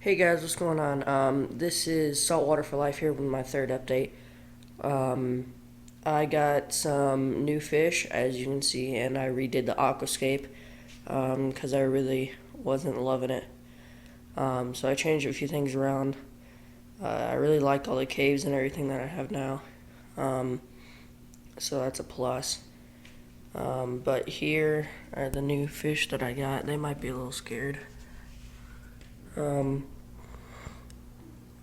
Hey guys, what's going on? This is Saltwater for Life here with my third update. I got some new fish, as you can see, and I redid the aquascape because I really wasn't loving it. So I changed a few things around. I really like all the caves and everything that I have now, so that's a plus. But here are the new fish that I got. They might be a little scared.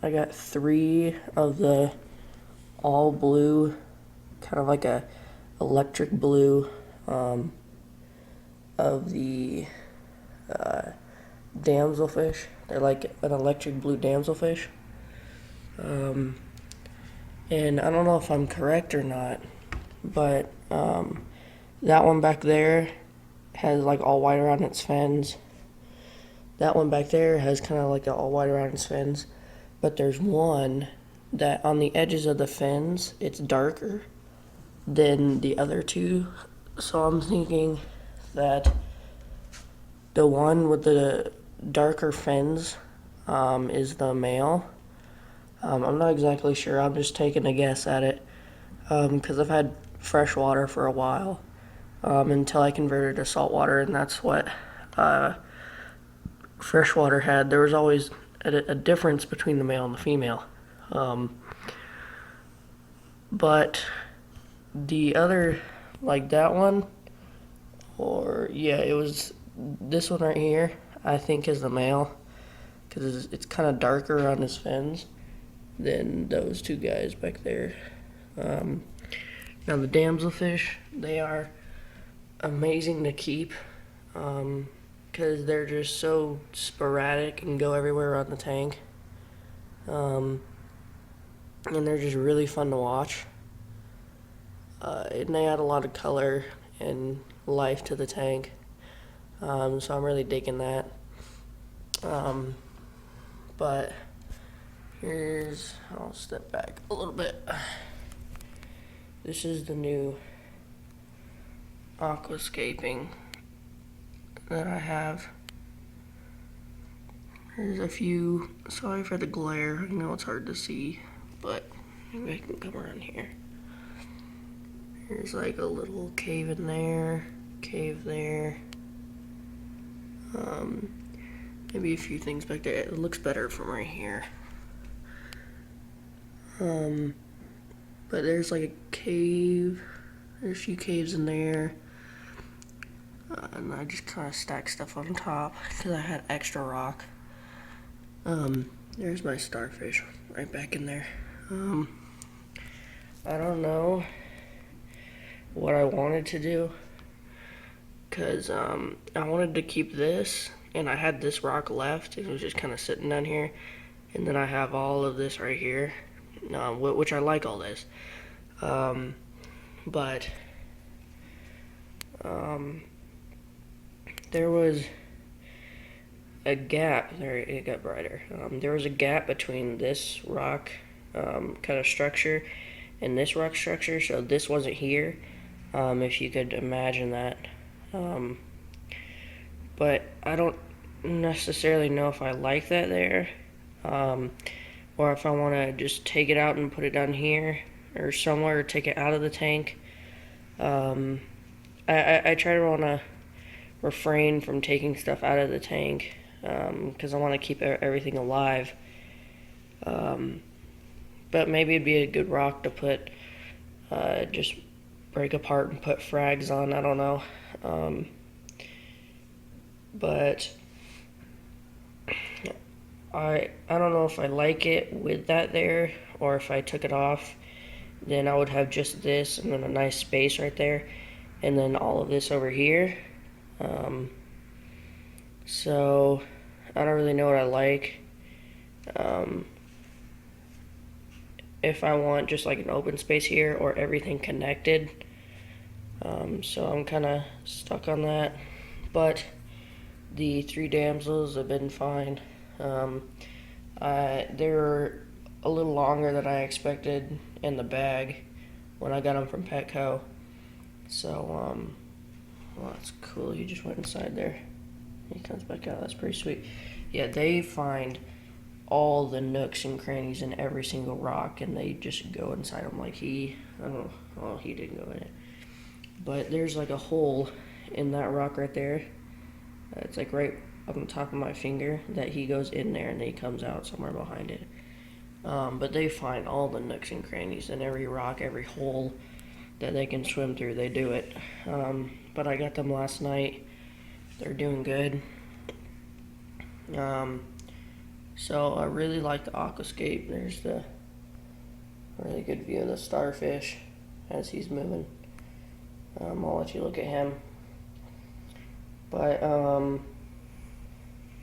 I got 3 of the all blue, kind of like a electric blue, of the damselfish. They're like an electric blue damselfish. And I don't know if I'm correct or not, but that one back there has like all white around its fins. That one back there has kind of like all white around its fins. But there's one that on the edges of the fins, it's darker than the other two. So I'm thinking that the one with the darker fins is the male. I'm not exactly sure. I'm just taking a guess at it because I've had fresh water for a while until I converted to saltwater, and that's what freshwater had. There was always a difference between the male and the female. But the other, like that one, or yeah, it was this one right here, I think is the male, because it's kind of darker on his fins than those two guys back there. Now the damselfish, they are amazing to keep because they're just so sporadic and go everywhere on the tank. And they're just really fun to watch. And they add a lot of color and life to the tank. So I'm really digging that. But I'll step back a little bit. This is the new aquascaping that I have. There's a few, sorry for the glare, I know it's hard to see, but maybe I can come around here. There's like a little cave in there, cave there. Maybe a few things back there. It looks better from right here. But there's like a cave. There's a few caves in there. And I just kind of stacked stuff on top because I had extra rock. There's my starfish right back in there. I don't know what I wanted to do because I wanted to keep this, and I had this rock left. It was just kind of sitting down here, and then I have all of this right here, which I like all this. But there was a gap. There, it got brighter. There was a gap between this rock kind of structure and this rock structure, so this wasn't here, if you could imagine that. But I don't necessarily know if I like that there, or if I want to just take it out and put it down here or somewhere, or take it out of the tank. I try to want to refrain from taking stuff out of the tank because I want to keep everything alive. But maybe it'd be a good rock to put, just break apart and put frags on. I don't know. But I don't know if I like it with that there, or if I took it off, then I would have just this and then a nice space right there, and then all of this over here. So I don't really know what I like. If I want just like an open space here or everything connected. So I'm kind of stuck on that. But the 3 damsels have been fine. They're a little longer than I expected in the bag when I got them from Petco. So, well, that's cool. He just went inside there. He comes back out. That's pretty sweet. Yeah, they find all the nooks and crannies in every single rock, and they just go inside them. Like I don't know, well, he didn't go in it, but there's like a hole in that rock right there. It's like right on the top of my finger that he goes in there, and then he comes out somewhere behind it. But they find all the nooks and crannies in every rock, every hole that they can swim through. They do it. But I got them last night. They're doing good. So I really like the aquascape. There's the really good view of the starfish as he's moving. I'll let you look at him. But I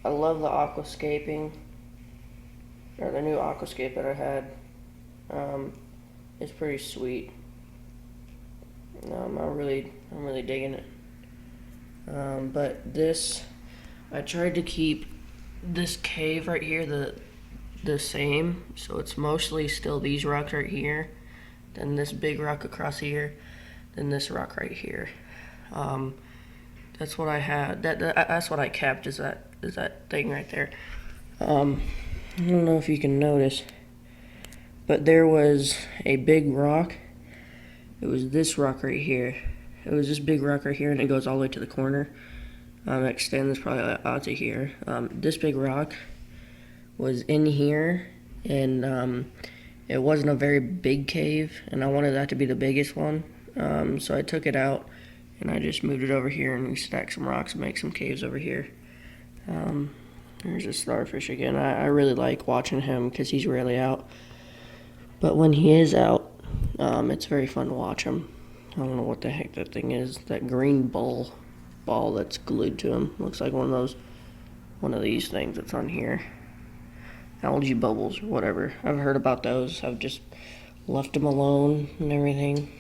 love the aquascaping, or the new aquascape that I had. It's pretty sweet. I'm really digging it. But this, I tried to keep this cave right here the same, so it's mostly still these rocks right here, then this big rock across here, then this rock right here. That's what I had. That's what I kept. Is that thing right there? I don't know if you can notice, but there was a big rock. It was this rock right here. It was this big rock right here, and it goes all the way to the corner. It extends probably out to here. This big rock was in here, and it wasn't a very big cave, and I wanted that to be the biggest one. So I took it out, and I just moved it over here, and we stacked some rocks and make some caves over here. There's a starfish again. I really like watching him because he's rarely out. But when he is out, it's very fun to watch him. I don't know what the heck that thing is. That green ball that's glued to him. Looks like one of these things that's on here. Algae bubbles or whatever. I've heard about those. I've just left them alone and everything.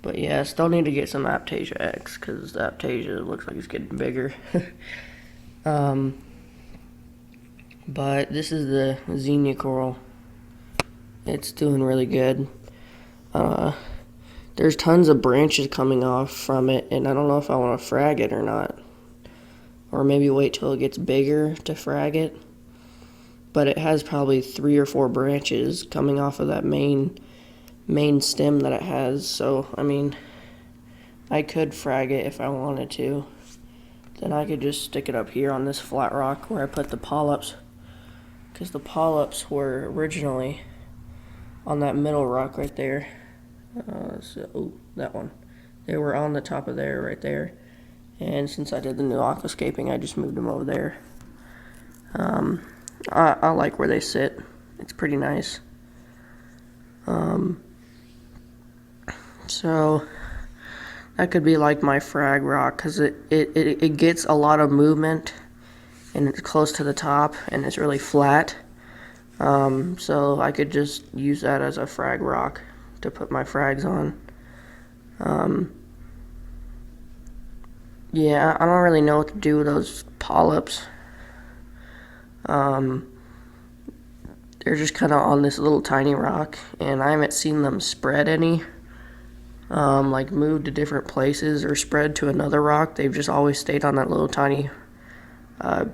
But yeah, I still need to get some Aptasia X because the Aptasia looks like it's getting bigger. But this is the Xenia coral. It's doing really good. There's tons of branches coming off from it, and I don't know if I want to frag it or not. Or maybe wait till it gets bigger to frag it. But it has probably 3 or 4 branches coming off of that main stem that it has. So, I mean, I could frag it if I wanted to. Then I could just stick it up here on this flat rock where I put the polyps. Because the polyps were originally on that middle rock right there. That one. They were on the top of there, right there. And since I did the new aquascaping, I just moved them over there. I like where they sit. It's pretty nice. So that could be like my frag rock because it gets a lot of movement and it's close to the top and it's really flat. So I could just use that as a frag rock to put my frags on. Yeah, I don't really know what to do with those polyps. They're just kind of on this little tiny rock, and I haven't seen them spread any. Like move to different places or spread to another rock. They've just always stayed on that little tiny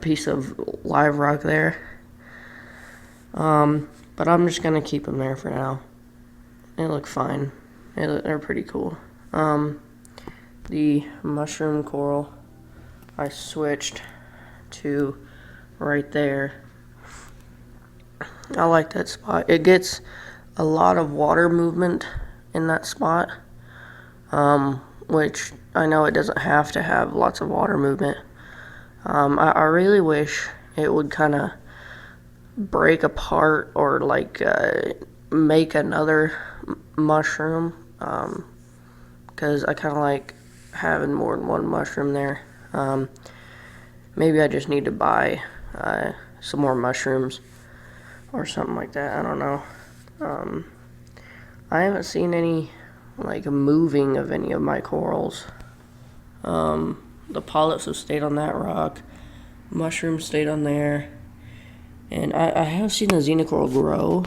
piece of live rock there. But I'm just gonna keep them there for now. They look fine. They're pretty cool. The mushroom coral, I switched to right there. I like that spot. It gets a lot of water movement in that spot, which I know it doesn't have to have lots of water movement. I really wish it would kind of break apart or like make another mushroom, because I kind of like having more than one mushroom there. Maybe I just need to buy some more mushrooms or something like that. I don't know. I haven't seen any like moving of any of my corals. The polyps have stayed on that rock. Mushrooms stayed on there. And I have seen the Xenia coral grow,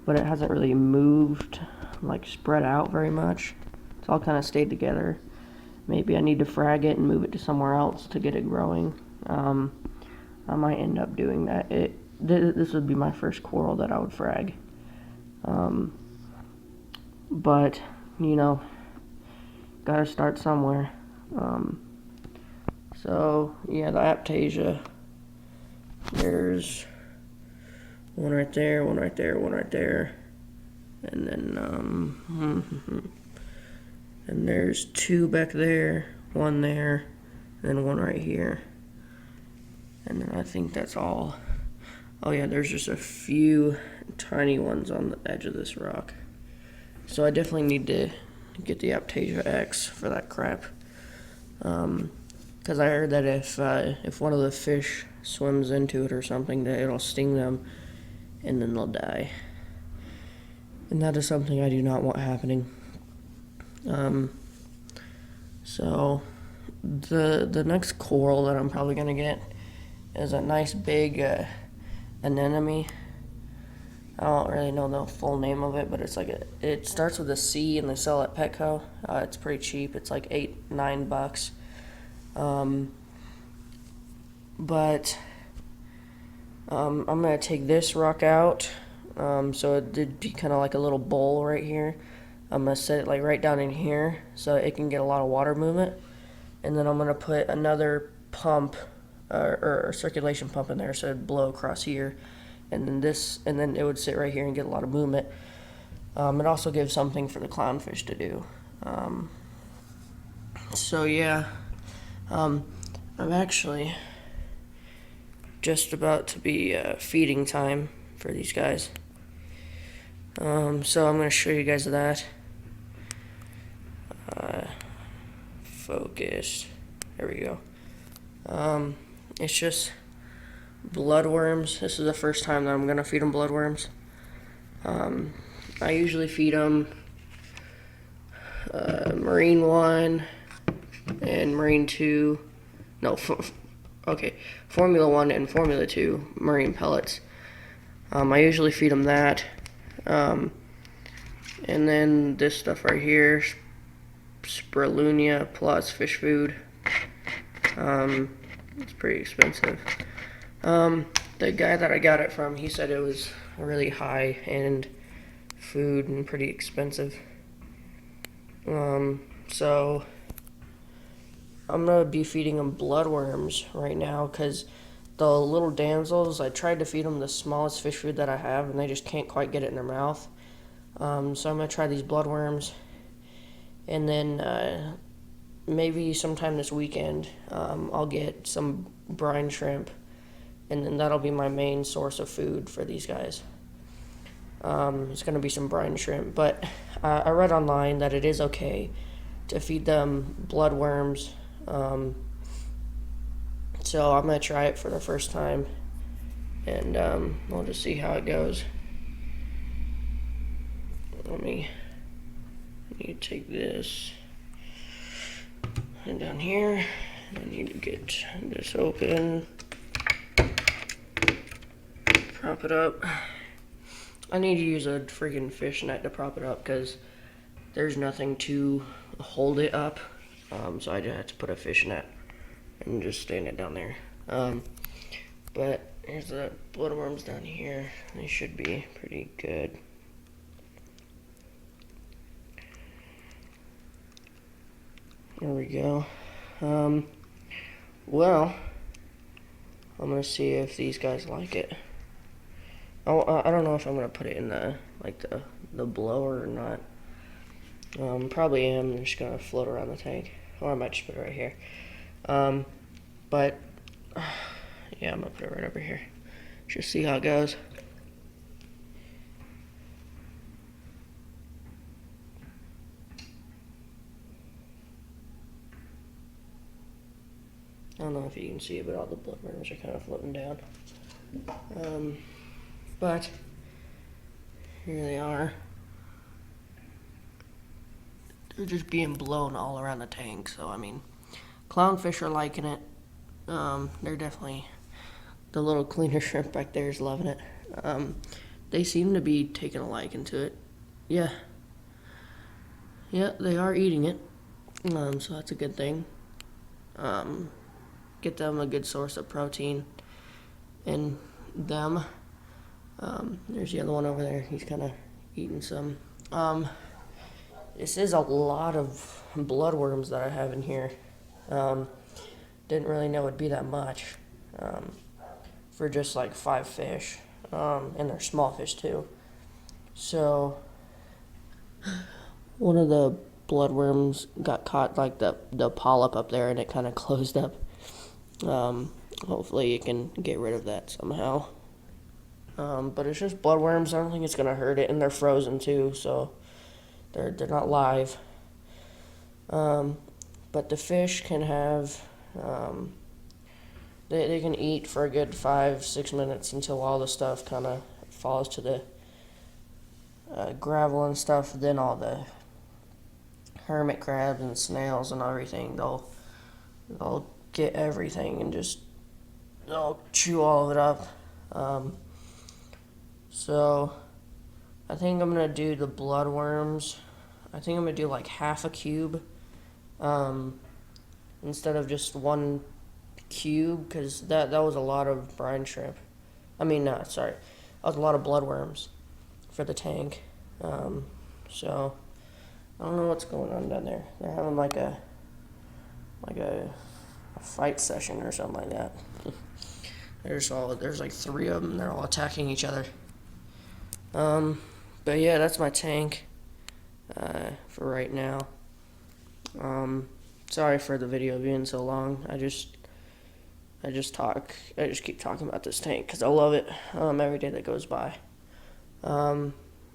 but it hasn't really moved, like spread out very much. It's all kind of stayed together. Maybe I need to frag it and move it to somewhere else to get it growing. I I might end up doing that. This would be my first coral that I would frag. But, you know, gotta start somewhere. So, yeah, the Aptasia, there's one right there, one right there, one right there, and then, and there's two back there, one there, and then one right here. And then I think that's all. Oh yeah, there's just a few tiny ones on the edge of this rock. So I definitely need to get the Aptasia X for that crap. Because I heard that if one of the fish swims into it or something, that it'll sting them and then they'll die. And that is something I do not want happening. So the next coral that I'm probably gonna get is a nice big anemone. I don't really know the full name of it, but it's like it starts with a C and they sell it at Petco. It's pretty cheap. It's like $8-9. But I'm gonna take this rock out. So it'd be kind of like a little bowl right here. I'm gonna set it like right down in here so it can get a lot of water movement. And then I'm gonna put another pump or circulation pump in there so it'd blow across here. And then it would sit right here and get a lot of movement. It also gives something for the clownfish to do. So yeah, I'm actually just about to be feeding time for these guys. So I'm going to show you guys that. Focus. There we go. It's just bloodworms. This is the first time that I'm going to feed them bloodworms. I usually feed them Marine 1 and Marine 2. No, Formula 1 and Formula 2 marine pellets. I usually feed them that. And then this stuff right here, Spirulina plus fish food. It's pretty expensive. The guy that I got it from, he said it was really high-end food and pretty expensive. So I'm gonna be feeding them bloodworms right now because the little damsels, I tried to feed them the smallest fish food that I have and they just can't quite get it in their mouth. So I'm gonna try these bloodworms, and then maybe sometime this weekend I'll get some brine shrimp, and then that'll be my main source of food for these guys. It's gonna be some brine shrimp, but I read online that it is okay to feed them bloodworms. So I'm gonna try it for the first time, and we'll just see how it goes. I need to take this and down here. I need to get this open, prop it up. I need to use a friggin' fish net to prop it up because there's nothing to hold it up. So I just have to put a fish net and just stand it down there. But here's the bloodworms down here. They should be pretty good. There we go. Well, I'm gonna see if these guys like it. Oh, I don't know if I'm gonna put it in the blower or not. Probably am. I'm just gonna float around the tank, or I might just put it right here. But yeah, I'm gonna put it right over here. Just see how it goes. I don't know if you can see it, but all the bloodworms are kind of floating down. But here they are. They're just being blown all around the tank. So I mean, clownfish are liking it. They're definitely, the little cleaner shrimp back there is loving it. They seem to be taking a liking to it. Yeah, they are eating it. So that's a good thing. Get them a good source of protein. in them. There's the other one over there. He's kind of eating some. This is a lot of bloodworms that I have in here. Didn't really know it'd be that much for just like 5 fish, and they're small fish too. So one of the bloodworms got caught, like the polyp up there, and it kind of closed up. Hopefully you can get rid of that somehow. But it's just bloodworms. I don't think it's gonna hurt it, and they're frozen too, so they're not live. But the fish can have they can eat for a good 5-6 minutes until all the stuff kind of falls to the gravel and stuff. Then all the hermit crabs and snails and everything, they'll get everything and just they'll chew all of it up. So I think I'm gonna do the bloodworms. I think I'm gonna do like half a cube instead of just 1 cube, because that was a lot of brine shrimp. Sorry, that was a lot of bloodworms for the tank. So I don't know what's going on down there. They're having like a fight session or something like that. There's like 3 of them. They're all attacking each other. But yeah, that's my tank for right now. Sorry for the video being so long. I just keep talking about this tank because I love it every day that goes by. But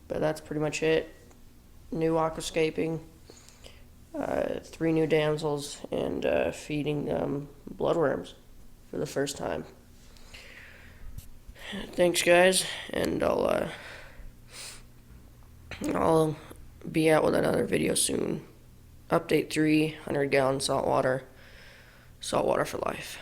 that's pretty much it. New aquascaping, 3 new damsels, and feeding them bloodworms for the first time. Thanks, guys, and I'll be out with another video soon. Update 3, 100 gallon saltwater for life.